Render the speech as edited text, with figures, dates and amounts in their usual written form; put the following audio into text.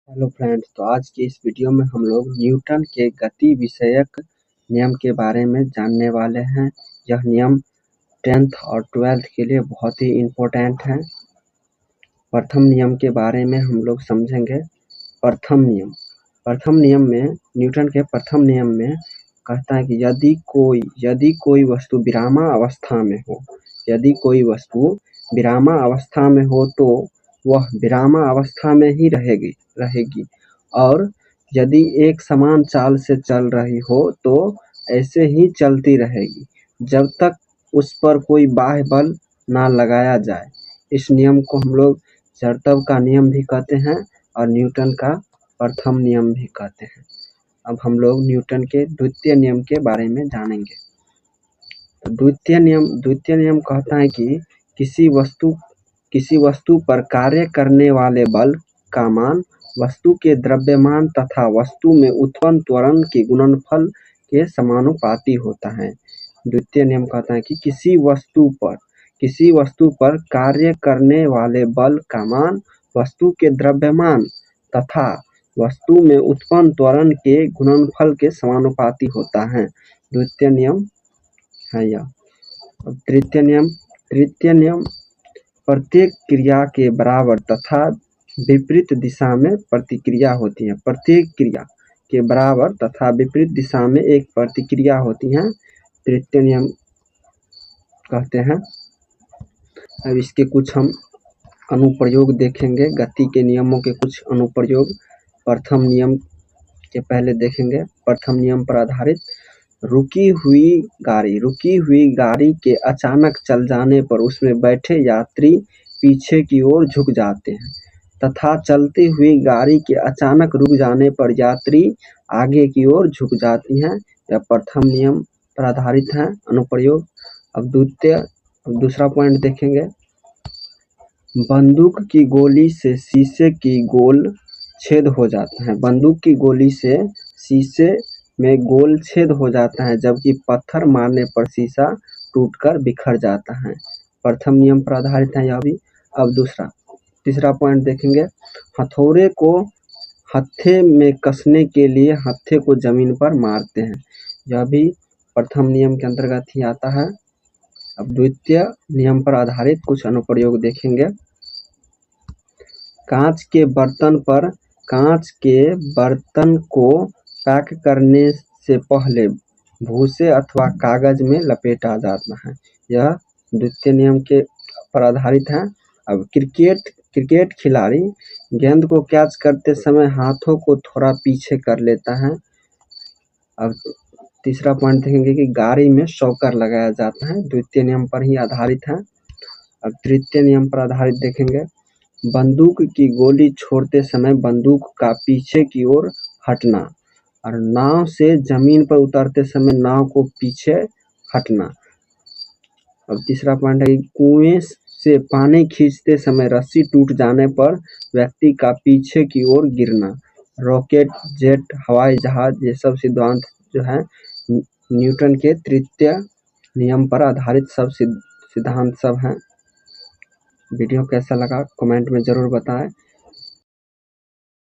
Hello friends, तो आज की इस वीडियो में हम लोग न्यूटन के गति विषयक नियम के बारे में जानने वाले हैं। यह नियम 10th और 12th के लिए बहुत ही इम्पोर्टेंट है। प्रथम नियम के बारे में हम लोग समझेंगे। प्रथम नियम में न्यूटन के प्रथम नियम में कहता है कि यदि कोई वस्तु विरामावस्था में हो, यदि कोई वस्तु विरामावस्था में हो तो वह विरामावस्था में ही रहेगी और यदि एक समान चाल से चल रही हो तो ऐसे ही चलती रहेगी जब तक उस पर कोई बाह्य बल ना लगाया जाए। इस नियम को हम लोग जड़त्व का नियम भी कहते हैं और न्यूटन का प्रथम नियम भी कहते हैं। अब हम लोग न्यूटन के द्वितीय नियम के बारे में जानेंगे। तो द्वितीय नियम कहता है कि किसी वस्तु पर कार्य करने वाले बल का मान वस्तु के द्रव्यमान तथा वस्तु में उत्पन्न त्वरण के गुणनफल के समानुपाती होता है। द्वितीय नियम कहता है कि किसी वस्तु पर कार्य करने वाले बल का मान वस्तु के द्रव्यमान तथा वस्तु में उत्पन्न त्वरण के गुणनफल के समानुपाती होता है। द्वितीय नियम है यह। तृतीय नियम प्रत्येक क्रिया के बराबर तथा विपरीत दिशा में प्रतिक्रिया होती है। प्रत्येक क्रिया के बराबर तथा विपरीत दिशा में एक प्रतिक्रिया होती है, तृतीय नियम कहते हैं। अब इसके कुछ हम अनुप्रयोग देखेंगे। गति के नियमों के कुछ अनुप्रयोग प्रथम नियम के पहले देखेंगे। प्रथम नियम पर आधारित रुकी हुई गाड़ी के अचानक चल जाने पर उसमें बैठे यात्री पीछे की ओर झुक जाते हैं तथा चलती हुई गाड़ी के अचानक रुक जाने पर यात्री आगे की ओर झुक जाती हैं। यह प्रथम नियम पर आधारित है अनुप्रयोग। अब दूसरा पॉइंट देखेंगे। बंदूक की गोली से शीशे की गोल छेद हो जाता है। बंदूक की गोली से शीशे में गोल छेद हो जाता है जबकि पत्थर मारने पर शीशा टूटकर बिखर जाता है। प्रथम नियम पर आधारित है यह भी। अब तीसरा पॉइंट देखेंगे। हथौड़े को हत्थे में कसने के लिए हत्थे को जमीन पर मारते हैं। यह भी प्रथम नियम के अंतर्गत ही आता है। अब द्वितीय नियम पर आधारित कुछ अनुप्रयोग देखेंगे। कांच के बर्तन को पैक करने से पहले भूसे अथवा कागज में लपेटा जाता है। यह द्वितीय नियम के पर आधारित है। अब क्रिकेट खिलाड़ी गेंद को कैच करते समय हाथों को थोड़ा पीछे कर लेता है। अब तीसरा पॉइंट देखेंगे कि गाड़ी में शॉकर लगाया जाता है, द्वितीय नियम पर ही आधारित है। अब तृतीय नियम पर आधारित देखेंगे। बंदूक की गोली छोड़ते समय बंदूक का पीछे की ओर हटना और नाव से जमीन पर उतरते समय नाव को पीछे हटना। अब तीसरा पॉइंट है कि कुएं से पानी खींचते समय रस्सी टूट जाने पर व्यक्ति का पीछे की ओर गिरना। रॉकेट, जेट, हवाई जहाज, ये सब सिद्धांत जो है न्यूटन के तृतीय नियम पर आधारित सब सिद्धांत सब हैं। वीडियो कैसा लगा कमेंट में ज़रूर बताएं।